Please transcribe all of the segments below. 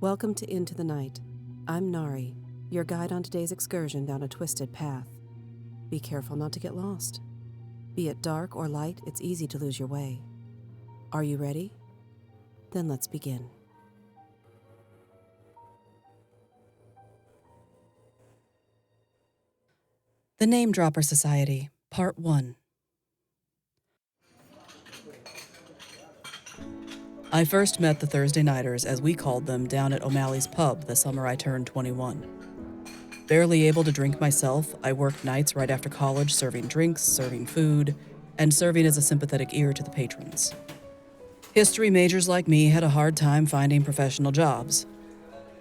Welcome to Into the Night. I'm Nari, your guide on today's excursion down a twisted path. Be careful not to get lost. Be it dark or light, it's easy to lose your way. Are you ready? Then let's begin. The Name Dropper Society, Part 1. I first met the Thursday Nighters, as we called them, down at O'Malley's pub the summer I turned 21. Barely able to drink myself, I worked nights right after college serving drinks, serving food, and serving as a sympathetic ear to the patrons. History majors like me had a hard time finding professional jobs.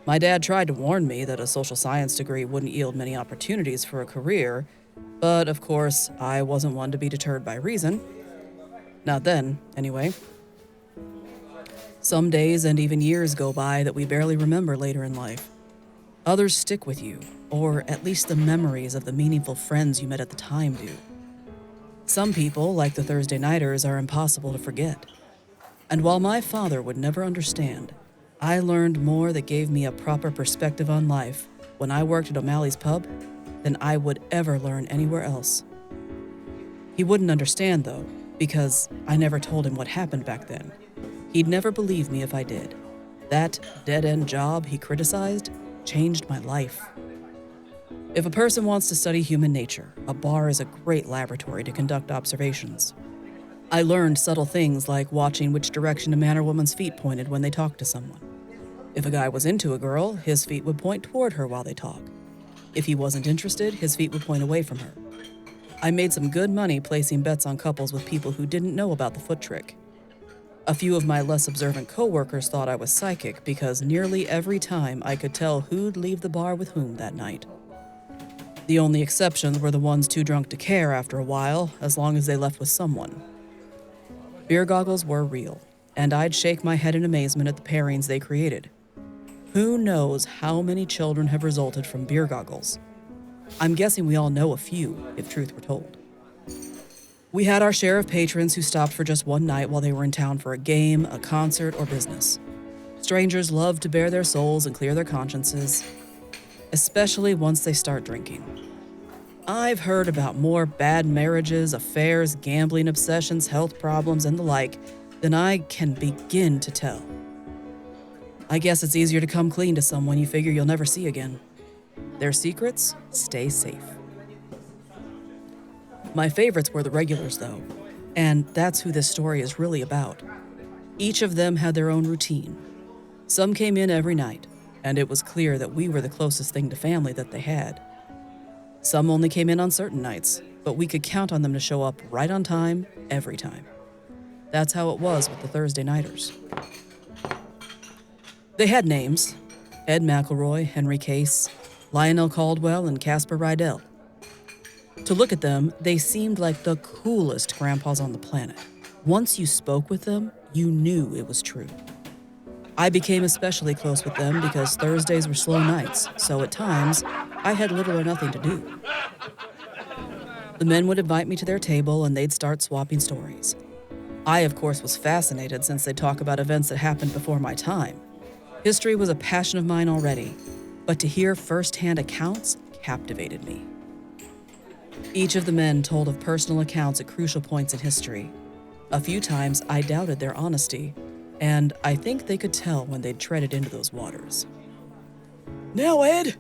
My dad tried to warn me that a social science degree wouldn't yield many opportunities for a career, but of course, I wasn't one to be deterred by reason. Not then, anyway. Some days and even years go by that we barely remember later in life. Others stick with you, or at least the memories of the meaningful friends you met at the time do. Some people, like the Thursday Nighters, are impossible to forget. And while my father would never understand, I learned more that gave me a proper perspective on life when I worked at O'Malley's pub than I would ever learn anywhere else. He wouldn't understand, though, because I never told him what happened back then. He'd never believe me if I did. That dead-end job he criticized changed my life. If a person wants to study human nature, a bar is a great laboratory to conduct observations. I learned subtle things like watching which direction a man or woman's feet pointed when they talked to someone. If a guy was into a girl, his feet would point toward her while they talk. If he wasn't interested, his feet would point away from her. I made some good money placing bets on couples with people who didn't know about the foot trick. A few of my less observant coworkers thought I was psychic because nearly every time I could tell who'd leave the bar with whom that night. The only exceptions were the ones too drunk to care after a while, as long as they left with someone. Beer goggles were real, and I'd shake my head in amazement at the pairings they created. Who knows how many children have resulted from beer goggles? I'm guessing we all know a few, if truth were told. We had our share of patrons who stopped for just one night while they were in town for a game, a concert, or business. Strangers love to bare their souls and clear their consciences, especially once they start drinking. I've heard about more bad marriages, affairs, gambling obsessions, health problems, and the like than I can begin to tell. I guess it's easier to come clean to someone you figure you'll never see again. Their secrets stay safe. My favorites were the regulars, though, and that's who this story is really about. Each of them had their own routine. Some came in every night, and it was clear that we were the closest thing to family that they had. Some only came in on certain nights, but we could count on them to show up right on time, every time. That's how it was with the Thursday Nighters. They had names: Ed McElroy, Henry Case, Lionel Caldwell, and Casper Rydell. To look at them, they seemed like the coolest grandpas on the planet. Once you spoke with them, you knew it was true. I became especially close with them because Thursdays were slow nights, so at times, I had little or nothing to do. The men would invite me to their table and they'd start swapping stories. I, of course, was fascinated since they'd talk about events that happened before my time. History was a passion of mine already, but to hear first-hand accounts captivated me. Each of the men told of personal accounts at crucial points in history. A few times I doubted their honesty, and I think they could tell when they'd treaded into those waters. "Now, Ed,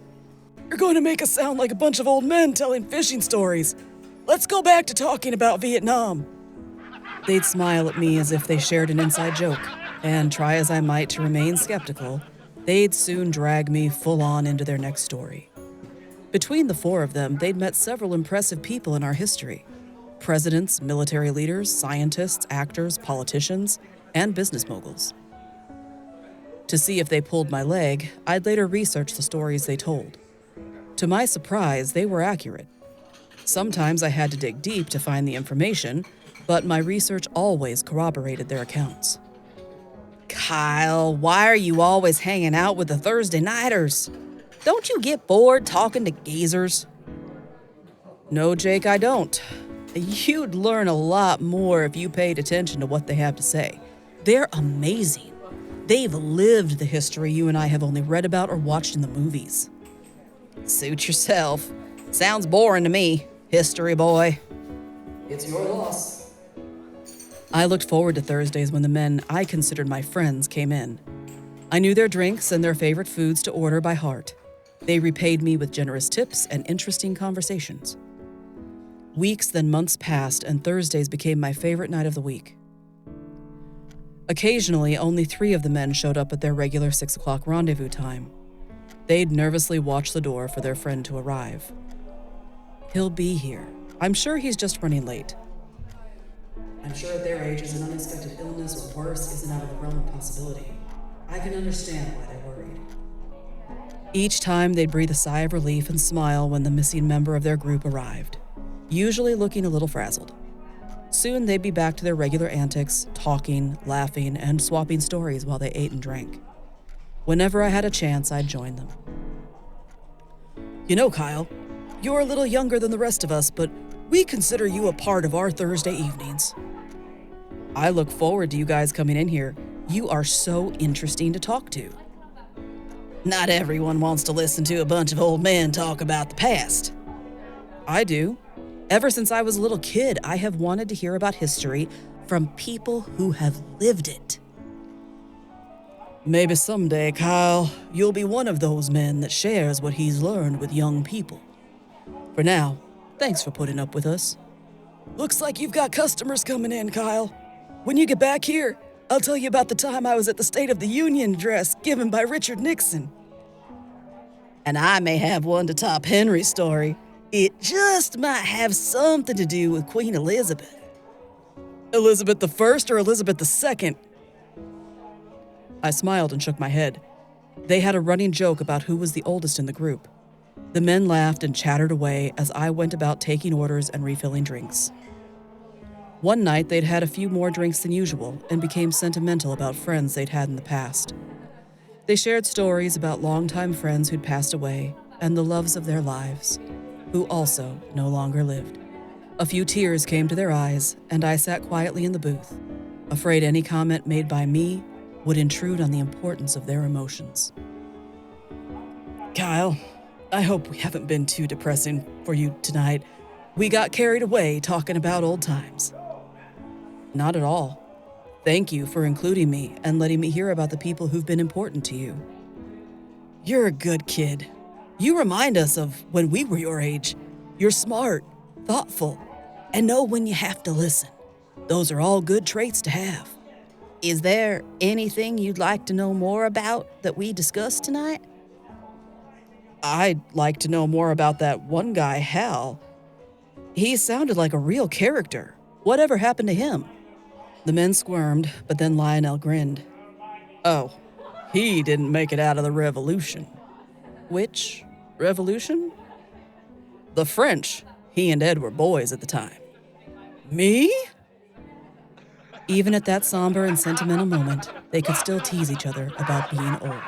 you're going to make us sound like a bunch of old men telling fishing stories. Let's go back to talking about Vietnam." They'd smile at me as if they shared an inside joke, and try as I might to remain skeptical, they'd soon drag me full on into their next story. Between the four of them, they'd met several impressive people in our history: presidents, military leaders, scientists, actors, politicians, and business moguls. To see if they pulled my leg, I'd later research the stories they told. To my surprise, they were accurate. Sometimes I had to dig deep to find the information, but my research always corroborated their accounts. "Kyle, why are you always hanging out with the Thursday Nighters? Don't you get bored talking to geezers?" "No, Jake, I don't. You'd learn a lot more if you paid attention to what they have to say. They're amazing. They've lived the history you and I have only read about or watched in the movies. Suit yourself. Sounds boring to me, history boy. It's your loss. I looked forward to Thursdays when the men I considered my friends came in. I knew their drinks and their favorite foods to order by heart. They repaid me with generous tips and interesting conversations. Weeks, then months passed, and Thursdays became my favorite night of the week. Occasionally, only 3 of the men showed up at their regular 6 o'clock rendezvous time. They'd nervously watch the door for their friend to arrive. He'll be here. I'm sure he's just running late. I'm sure at their ages an unexpected illness or worse isn't out of the realm of possibility. I can understand why they're worried. Each time they'd breathe a sigh of relief and smile when the missing member of their group arrived, usually looking a little frazzled. Soon they'd be back to their regular antics, talking, laughing, and swapping stories while they ate and drank. Whenever I had a chance, I'd join them. You know, Kyle, you're a little younger than the rest of us, but we consider you a part of our Thursday evenings. I look forward to you guys coming in here. You are so interesting to talk to. Not everyone wants to listen to a bunch of old men talk about the past. I do. Ever since I was a little kid, I have wanted to hear about history from people who have lived it. Maybe someday, Kyle, you'll be one of those men that shares what he's learned with young people. For now, thanks for putting up with us. Looks like you've got customers coming in, Kyle. When you get back here, I'll tell you about the time I was at the State of the Union address given by Richard Nixon. And I may have one to top Henry's story. It just might have something to do with Queen Elizabeth. Elizabeth I or Elizabeth II? I smiled and shook my head. They had a running joke about who was the oldest in the group. The men laughed and chattered away as I went about taking orders and refilling drinks. One night, they'd had a few more drinks than usual and became sentimental about friends they'd had in the past. They shared stories about longtime friends who'd passed away and the loves of their lives, who also no longer lived. A few tears came to their eyes, and I sat quietly in the booth, afraid any comment made by me would intrude on the importance of their emotions. Kyle, I hope we haven't been too depressing for you tonight. We got carried away talking about old times. Not at all. Thank you for including me and letting me hear about the people who've been important to you. You're a good kid. You remind us of when we were your age. You're smart, thoughtful, and know when you have to listen. Those are all good traits to have. Is there anything you'd like to know more about that we discussed tonight? I'd like to know more about that one guy, Hal. He sounded like a real character. Whatever happened to him? The men squirmed, but then Lionel grinned. Oh, he didn't make it out of the Revolution. Which revolution? The French. He and Ed were boys at the time. Me? Even at that somber and sentimental moment, they could still tease each other about being old.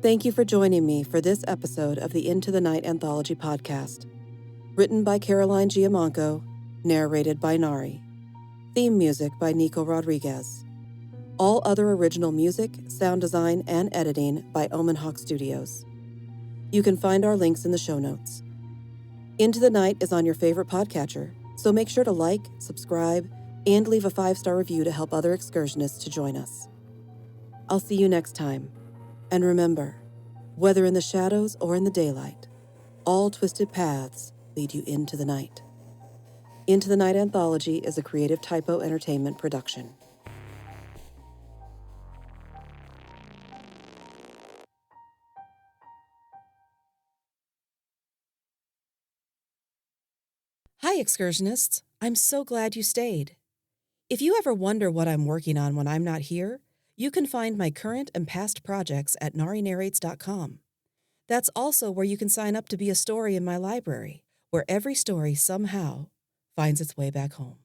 Thank you for joining me for this episode of the Into the Night Anthology podcast. Written by Caroline Giammanco, narrated by Nari. Theme music by Nico Rodriguez. All other original music, sound design, and editing by Omen Hawk Studios. You can find our links in the show notes. Into the Night is on your favorite podcatcher, so make sure to like, subscribe, and leave a 5-star review to help other excursionists to join us. I'll see you next time. And remember, whether in the shadows or in the daylight, all twisted paths lead you into the night. Into the Night Anthology is a Creative Typo Entertainment production. Hi, excursionists. I'm so glad you stayed. If you ever wonder what I'm working on when I'm not here, you can find my current and past projects at narinarrates.com. That's also where you can sign up to be a story in my library, where every story somehow finds its way back home.